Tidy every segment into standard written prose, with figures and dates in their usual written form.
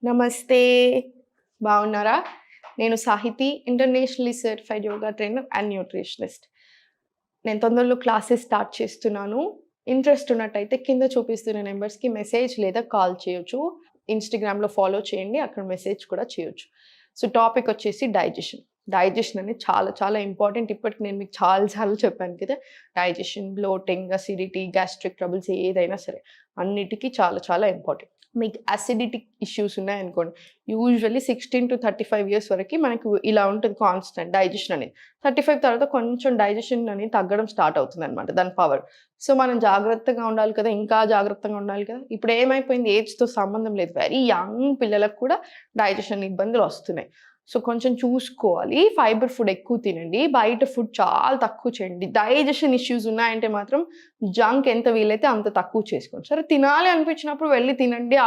నమస్తే. బాగున్నారా? నేను Sahithi, internationally certified yoga trainer and nutritionist. నేను తొందరలో క్లాసెస్ స్టార్ట్ చేస్తున్నాను. ఇంట్రెస్ట్ ఉన్నట్టయితే కింద చూపిస్తున్న నెంబర్స్‌కి మెసేజ్ లేదా కాల్ చేయొచ్చు. ఇన్‌స్టాగ్రామ్‌లో ఫాలో చేయండి. అక్కడ మెసేజ్ కూడా చేయొచ్చు. సో, టాపిక్ వచ్చేసి డైజెషన్. డైజెషన్ అనేది చాలా చాలా ఇంపార్టెంట్. ఇప్పటికి నేను మీకు చాలా సార్లు చెప్పాను కదా! Digestion, bloating, acidity, gastric troubles ఏదైనా సరే అన్నిటికి చాలా చాలా ఇంపార్టెంట్. మీకు అసిడిటీ ఇష్యూస్ ఉన్నాయనుకోండి, యూజువల్లీ 16-35 ఇయర్స్ వరకి మనకు ఇలా ఉంటుంది కాన్స్టెంట్ డైజెషన్ అనేది. 35 తర్వాత కొంచెం డైజెషన్ అనేది తగ్గడం స్టార్ట్ అవుతుందనమాట దాని పవర్. సో, మనం జాగ్రత్తగా ఉండాలి కదా! ఇంకా జాగ్రత్తగా ఉండాలి కదా! ఇప్పుడు ఏమైపోయింది ఏజ్‌తో సంబంధం లేదు. వెరీ యంగ్ పిల్లలకు కూడా డైజెషన్ ఇబ్బందులు వస్తున్నాయి. సో, కొంచెం చూసుకోవాలి. ఫైబర్ ఫుడ్ ఎక్కువ తినండి. బయట ఫుడ్ చాలా తక్కువ చేయండి. డైజెషన్ ఇష్యూస్ ఉన్నాయంటే మాత్రం జంక్ ఎంత వీలైతే అంత తక్కువ చేసుకోండి. సరే తినాలి అనిపించినప్పుడు వెళ్ళి తినండి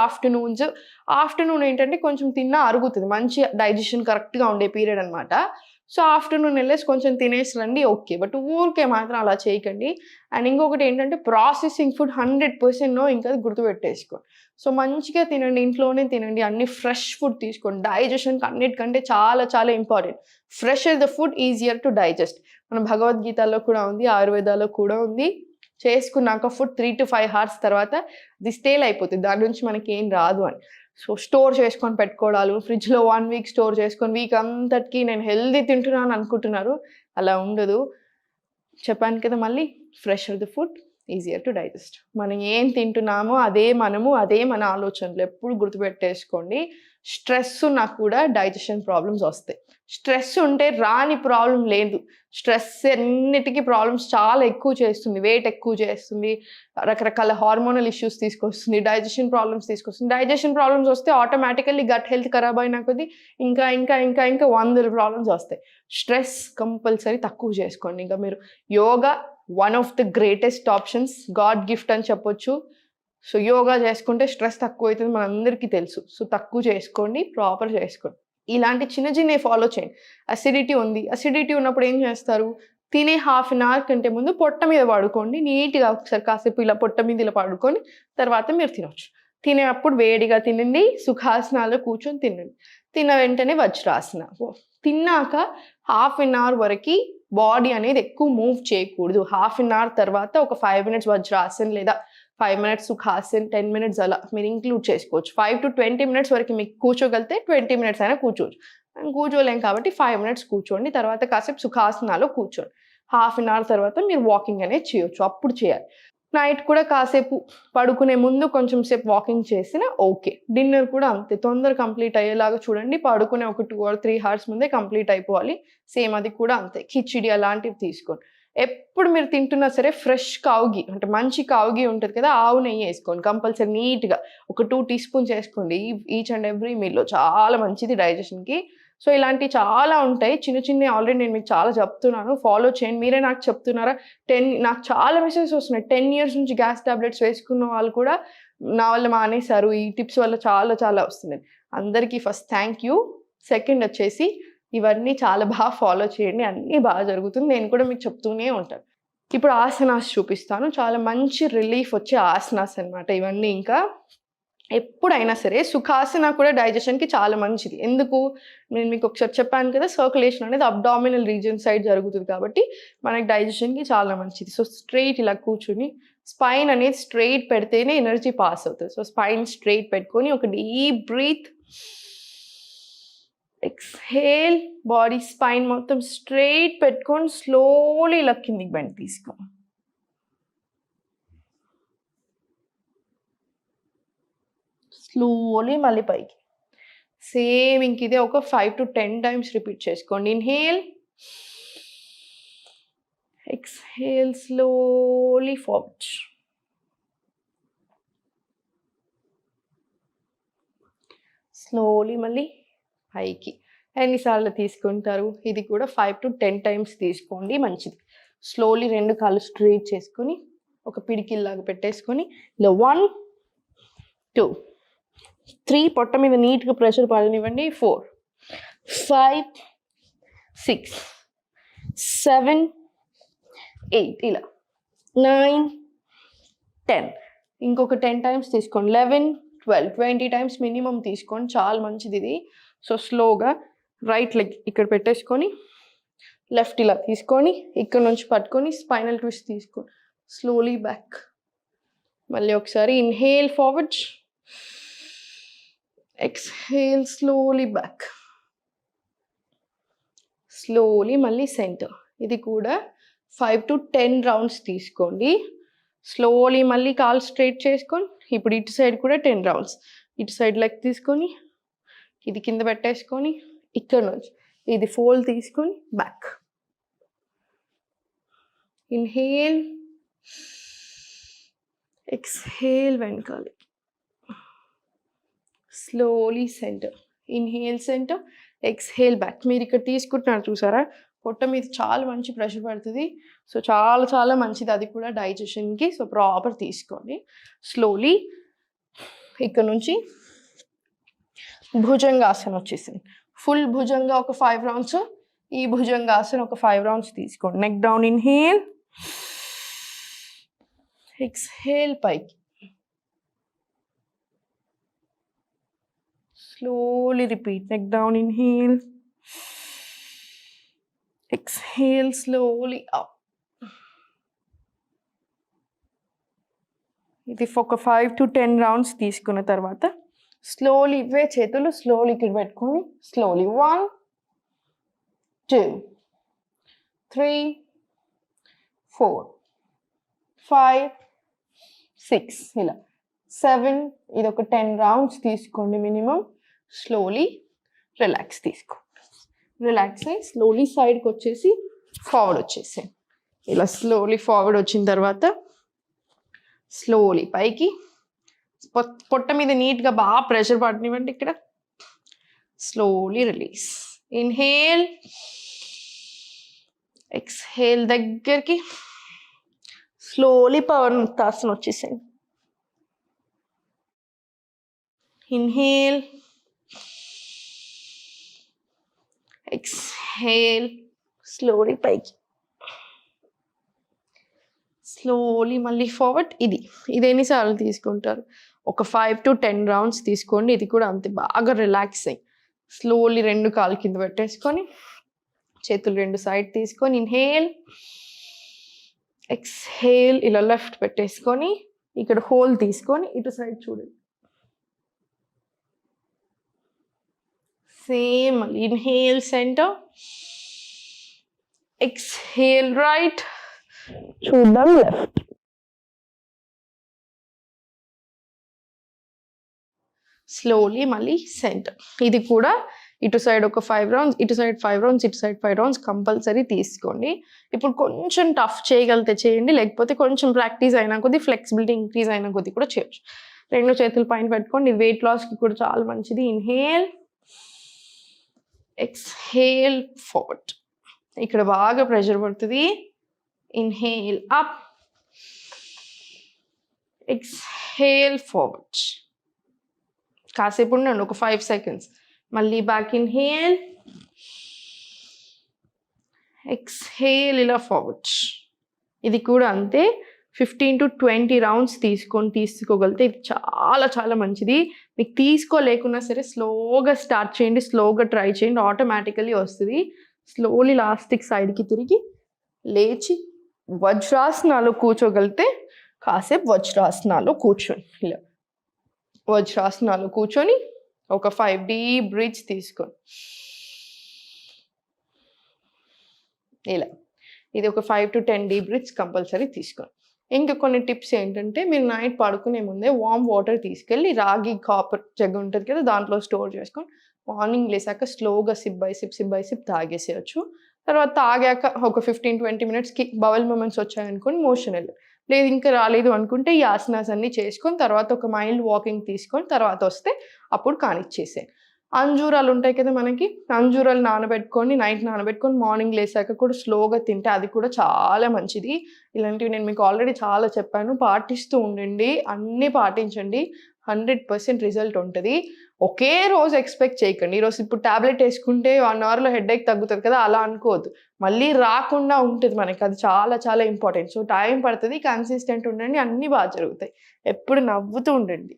ఆఫ్టర్‌నూన్ ఏంటంటే కొంచెం తిన్నా అరుగుతది. మంచి డైజెషన్ కరెక్ట్‌గా ఉండే పీరియడ్ అనమాట. సో, ఆఫ్టర్‌నూన్ ఎళ్ళేసి కొంచెం తినేసి రండి ఓకే. బట్ ఊరికే మాత్రం అలా చేయకండి. అండ్ ఇంకొకటి ఏంటంటే ప్రాసెసింగ్ ఫుడ్ 100% నో ఇంకా గుర్తుపెట్టేసుకోండి. సో, మంచిగా తినండి. ఇంట్లోనే తినండి. అన్ని ఫ్రెష్ ఫుడ్ తీసుకోండి. డైజెషన్‌కి అన్నిటికంటే చాలా చాలా important. Fresher the food easier to digest. మన భగవద్గీతలో కూడా ఉంది. ఆయుర్వేదాలో కూడా ఉంది. చేసుకున్నాక ఫుడ్ 3-5 హార్స్ తర్వాత అది స్టేల్ అయిపోతది. దాని నుంచి మనకేం రాదు అని. సో, స్టోర్ చేసుకొని పెట్టుకోవడాలు, ఫ్రిడ్జ్‌లో 1 వీక్ స్టోర్ చేసుకొని వీక్ అంతటికి నేను హెల్తీ తింటున్నాను అనుకుంటున్నారు. అలా ఉండదు. చెప్పాను కదా మళ్ళీ fresher the food easier to digest. మనం ఏం తింటున్నామో అదే అదే మన ఆలోచనలు. ఎప్పుడు గుర్తుపెట్టేసుకోండి. స్ట్రెస్ ఉన్నా కూడా డైజెషన్ ప్రాబ్లమ్స్ వస్తాయి. స్ట్రెస్ ఉంటే రాని ప్రాబ్లమ్ లేదు. స్ట్రెస్ అన్నిటికీ ప్రాబ్లమ్స్ చాలా ఎక్కువ చేస్తుంది. వెయిట్ ఎక్కువ చేస్తుంది. రకరకాల హార్మోనల్ ఇష్యూస్ తీసుకొస్తుంది. డైజెషన్ ప్రాబ్లమ్స్ తీసుకొస్తుంది. డైజెషన్ ప్రాబ్లమ్స్ వస్తే ఆటోమేటికల్లీ గట్ హెల్త్ ఖరాబ్ అయిన కొద్దీ ఇంకా వందల ప్రాబ్లమ్స్ వస్తాయి. స్ట్రెస్ కంపల్సరీ తక్కువ చేసుకోండి. ఇంకా మీరు yoga one of the greatest options, God gift అని చెప్పొచ్చు. సో, యోగా చేసుకుంటే స్ట్రెస్ తక్కువైతది మనందరికీ తెలుసు. సో, తక్కువ చేసుకోండి, ప్రాపర్ చేసుకోండి. ఇలాంటి చిన్న చిన్నవి ఫాలో చేయండి. అసిడిటీ ఉంది. అసిడిటీ ఉన్నప్పుడు ఏం చేస్తారు? తినే హాఫ్ అన్ అవర్ కంటే ముందు పొట్ట మీద పడుకోండి. నీట్‌గా ఒకసారి కాసేపు ఇలా పొట్ట మీద ఇలా పడుకొని తర్వాత మీరు తినొచ్చు. తినేటప్పుడు వేడిగా తినండి. సుఖాసనాల్లో కూర్చొని తినండి. తిన్న వెంటనే వజ్రాసన. తిన్నాక హాఫ్ అన్ అవర్ వరకి బాడీ అనేది ఎక్కువ మూవ్ చేయకూడదు. హాఫ్ అన్ అవర్ తర్వాత ఒక 5 మినిట్స్ వజ్రాసన్ లేదా 5 మినిట్స్ సుఖాసన్, 10 మినిట్స్ అలా మీరు ఇంక్లూడ్ చేసుకోవచ్చు. 5-20 మినిట్స్ వరకు మీకు కూర్చోగలిగితే 20 మినిట్స్ అయినా కూర్చోవచ్చు. మనం కూర్చోలేం కాబట్టి 5 మినిట్స్ కూర్చోండి. తర్వాత కాసేపు సుఖాసనాలో కూర్చోండి. హాఫ్ అన్ అవర్ తర్వాత మీరు వాకింగ్ అనేది చేయొచ్చు. అప్పుడు చేయాలి. నైట్ కూడా కాసేపు పడుకునే ముందు కొంచెం సేపు వాకింగ్ చేసినా ఓకే. డిన్నర్ కూడా అంతే. తొందరగా కంప్లీట్ అయ్యేలాగా చూడండి. పడుకునే ఒక 2 or 3 అవర్స్ ముందే కంప్లీట్ అయిపోవాలి. సేమ్ అది కూడా అంతే. కిచిడి అలాంటివి తీసుకోండి. ఎప్పుడు మీరు తింటున్నా సరే ఫ్రెష్ కావు ఘీ అంటే మంచి కావు ఘీ ఉంటది కదా! ఆవు నెయ్యి ఏసుకోండి. కంపల్సరీ నీట్‌గా ఒక 2 టీ స్పూన్స్ ఏసుకోండి. ఈచ్ అండ్ ఎవ్రీ మీల్‌లో చాలా మంచిది డైజెషన్‌కి. సో, ఇలాంటివి చాలా ఉంటాయి. చిన్న చిన్నవి ఆల్రెడీ నేను మీకు చాలా చెప్తున్నాను. ఫాలో చేయండి. మీరే నాకు చెప్తున్నారా? నాకు చాలా మెసేజెస్ వస్తున్నాయి. 10 ఇయర్స్ నుంచి గ్యాస్ టాబ్లెట్స్ వేసుకున్న వాళ్ళు కూడా నా వల్ల మానేశారు. ఈ టిప్స్ వల్ల చాలా చాలా వస్తున్నాయి. అందరికీ ఫస్ట్ థ్యాంక్ యూ. సెకండ్ వచ్చేసి ఇవన్నీ చాలా ఫాలో చేయండి. అన్నీ బాగా జరుగుతుంది. నేను కూడా మీకు చెప్తూనే ఉంటాను. ఇప్పుడు ఆసనాస్ చూపిస్తాను. చాలా మంచి రిలీఫ్ వచ్చే ఆసనాస్ అన్నమాట ఇవన్నీ. ఇంకా ఎప్పుడైనా సరే సుఖాసన కూడా డైజెషన్‌కి చాలా మంచిది. ఎందుకు? నేను మీకు ఒకసారి చెప్పాను కదా! సర్క్యులేషన్ అనేది అబ్డామినల్ రీజియన్ సైడ్ జరుగుతది కాబట్టి మనకి డైజెషన్‌కి చాలా మంచిది. సో, స్ట్రెయిట్ ఇలా కూర్చొని స్పైన్ అనేది స్ట్రెయిట్ పెడితేనే ఎనర్జీ పాస్ అవుతది. సో, స్పైన్ స్ట్రెయిట్ పెట్టుకొని ఒక deep breath. Exhale. Body spine మొత్తం స్ట్రెయిట్ పెట్టుకొని స్లోలీ ఇలా కిందికి బెండ్ తీసుకో. స్లోలీ మళ్ళీ పైకి. సేమ్ ఇంక ఇదే ఒక 5-10 టైమ్స్ రిపీట్ చేసుకోండి. Inhale. Exhale slowly forward. Slowly మళ్ళీ పైకి. ఎన్నిసార్లు తీసుకుంటారు? ఇది కూడా 5-10 టైమ్స్ తీసుకోండి మంచిది. స్లోలీ 2 కాళ్ళు స్ట్రెయిట్ చేసుకొని ఒక పిడికిల్లాగా పెట్టేసుకొని ఇలా 1, 2, 3 పొట్ట మీద నీట్‌గా ప్రెషర్ పడనివ్వండి. 4, 5, 6, 7, 8 ఇలా 9, 10 ఇంకొక 10 టైమ్స్ తీసుకోండి. 11, 20 టైమ్స్ మినిమం తీసుకోండి, చాలా మంచిది ఇది. సో స్లోగా రైట్ లెగ్ ఇక్కడ పెట్టేసుకొని లెఫ్ట్ ఇలా తీసుకొని ఇక్కడ నుంచి పట్టుకొని స్పైనల్ ట్విస్ట్ తీసుకోండి, స్లోలీ బ్యాక్. మళ్ళీ ఒకసారి inhale forward, exhale slowly back, slowly మళ్ళీ సెంటర్. ఇది కూడా 5 to 10 రౌండ్స్ తీసుకోండి. స్లోలీ మళ్ళీ కాల్ స్ట్రైట్ చేసుకొని ఇప్పుడు ఇటు సైడ్ కూడా 10 రౌండ్స్. ఇటు సైడ్ లెగ్ తీసుకొని ఇది కింద పెట్టేసుకొని ఇక్కడ నుంచి ఇది ఫోల్డ్ తీసుకొని బ్యాక్. ఇన్హేల్, ఎక్స్హేల్ వెనకాలి, slowly centre, inhale centre, exhale back. మీరు ఇక్కడ తీసుకుంటున్నారు చూసారా, పొట్ట మీద చాలా మంచి ప్రెషర్ పడుతుంది. సో చాలా చాలా మంచిది అది కూడా డైజెషన్కి. సో ప్రాపర్ తీసుకోండి. స్లోలీ ఇక్కడ నుంచి భుజంగాసన వచ్చేసింది. ఫుల్ భుజంగా ఒక 5 రౌండ్స్, ఈ భుజంగాసన ఒక 5 రౌండ్స్ తీసుకోండి. నెక్ డౌన్, ఇన్హేల్, ఎక్స్హేల్ పైకి, slowly repeat. Neck down, inhale, exhale slowly up. ఇది ఒక 5 to 10 రౌండ్స్ తీసుకున్న తర్వాత స్లోలీ ఇవే చేతులు స్లోలీ ఇక్కడ పెట్టుకొని స్లోలీ 1 2 3 4 5 6 ఇలా 7, ఇది ఒక 10 రౌండ్స్ తీసుకోండి మినిమం. స్లోలీ రిలాక్స్ తీసుకోండి. రిలాక్స్ అయ్యి స్లోలీ సైడ్కి వచ్చేసి ఫార్వర్డ్ వచ్చేసాయి. ఇలా స్లోలీ ఫార్వర్డ్ వచ్చిన తర్వాత స్లోలీ పైకి, పొట్ట మీద నీట్గా బాగా ప్రెషర్ పడనివ్వండి. ఇక్కడ స్లోలీ రిలీజ్. ఇన్హేల్, ఎక్స్హేల్ దగ్గరికి స్లోలీ పవర్ ముక్తాసన వచ్చేసాయి. ఇన్హేల్, ఎక్స్హేల్ స్లోలీ పైకి, స్లోలీ మళ్ళీ ఫార్వర్డ్. ఇది ఎన్నిసార్లు తీసుకుంటారు? ఒక 5 to 10 రౌండ్స్ తీసుకోండి. ఇది కూడా అంతే బాగా రిలాక్స్ అయ్యి స్లోలీ 2 కాళ్ళు కింద పెట్టేసుకొని చేతులు 2 సైడ్ తీసుకొని ఇన్హేల్, ఎక్స్హేల్ ఇలా లెఫ్ట్ పెట్టేసుకొని ఇక్కడ హోల్ తీసుకొని ఇటు సైడ్ చూడండి. Same inhale centre, exhale right, చూద్దాం లెఫ్ట్. స్లోలీ మళ్ళీ సెంటర్. ఇది కూడా ఇటు సైడ్ ఒక 5 రౌండ్స్, ఇటు సైడ్ 5 రౌండ్స్, ఇటు సైడ్ 5 రౌండ్స్ కంపల్సరీ తీసుకోండి. ఇప్పుడు కొంచెం టఫ్ చేయగలిగితే చేయండి, లేకపోతే కొంచెం ప్రాక్టీస్ అయినా కొద్ది, ఫ్లెక్సిబిలిటీ ఇంక్రీజ్ అయినా కొద్ది కూడా చేయొచ్చు. 2 చేతులు పైన పెట్టుకోండి. వెయిట్ లాస్కి కూడా చాలా మంచిది. Inhale, exhale forward. ఇక్కడ బాగా ప్రెషర్ పడుతుంది. Inhale up, exhale forward. కాసేపు ఉండండి, ఒక 5 seconds. మళ్ళీ బ్యాక్ ఇన్హేల్, ఎక్స్హేల్ ఇలా ఫార్వర్డ్. ఇది కూడా అంతే 15 to 20 రౌండ్స్ తీసుకోగలిగితే ఇది చాలా చాలా మంచిది. మీకు తీసుకోలేకున్నా సరే స్లోగా స్టార్ట్ చేయండి, స్లోగా ట్రై చేయండి, ఆటోమేటికలీ వస్తుంది. స్లోలీ లాస్టిక్ సైడ్కి తిరిగి లేచి వజ్రాసనాలు కూర్చోగలిగితే కాసేపు వజ్రాసనాలు కూర్చోండి. ఇలా వజ్రాసనాలు కూర్చొని ఒక 5 డీప్ బ్రీత్స్ తీసుకోండి. ఇలా ఇది ఒక 5 to 10 డీప్ బ్రీత్స్ కంపల్సరీ తీసుకోండి. ఇంకా కొన్ని టిప్స్ ఏంటంటే, మీరు నైట్ పడుకునే ముందే వామ్ వాటర్ తీసుకెళ్ళి రాగి కాపర్ జగ్ ఉంటుంది కదా, దాంట్లో స్టోర్ చేసుకొని మార్నింగ్ లేసాక స్లోగా సిప్ బై సిప్ తాగేసేయచ్చు. తర్వాత తాగాక ఒక 15-20 మినిట్స్కి బవల్ మూమెంట్స్ వచ్చాయనుకోండి, మోషన్ వెళ్ళదు. లేదు ఇంకా రాలేదు అనుకుంటే ఈ ఆసనాస్ అన్నీ చేసుకొని తర్వాత ఒక మైల్డ్ వాకింగ్ తీసుకొని తర్వాత వస్తే అప్పుడు కానిచ్చేసే. అంజూరాలు ఉంటాయి కదా మనకి, అంజూరాలు నానబెట్టుకొని నైట్ నానబెట్టుకొని మార్నింగ్ లేసాక కూడా స్లోగా తింటే అది కూడా చాలా మంచిది. ఇలాంటివి నేను మీకు ఆల్రెడీ చాలా చెప్పాను. పాటిస్తూ ఉండండి, అన్నీ పాటించండి, 100% రిజల్ట్ ఉంటుంది. ఒకే రోజు ఎక్స్పెక్ట్ చేయకండి. ఈరోజు ఇప్పుడు ట్యాబ్లెట్ వేసుకుంటే 1 అవర్లో హెడేక్ తగ్గుతుంది కదా, అలా అనుకోవద్దు. మళ్ళీ రాకుండా ఉంటుంది మనకి, అది చాలా చాలా ఇంపార్టెంట్. సో టైం పడుతుంది, కన్సిస్టెంట్ ఉండండి, అన్నీ బాగా జరుగుతాయి. ఎప్పుడు నవ్వుతూ ఉండండి.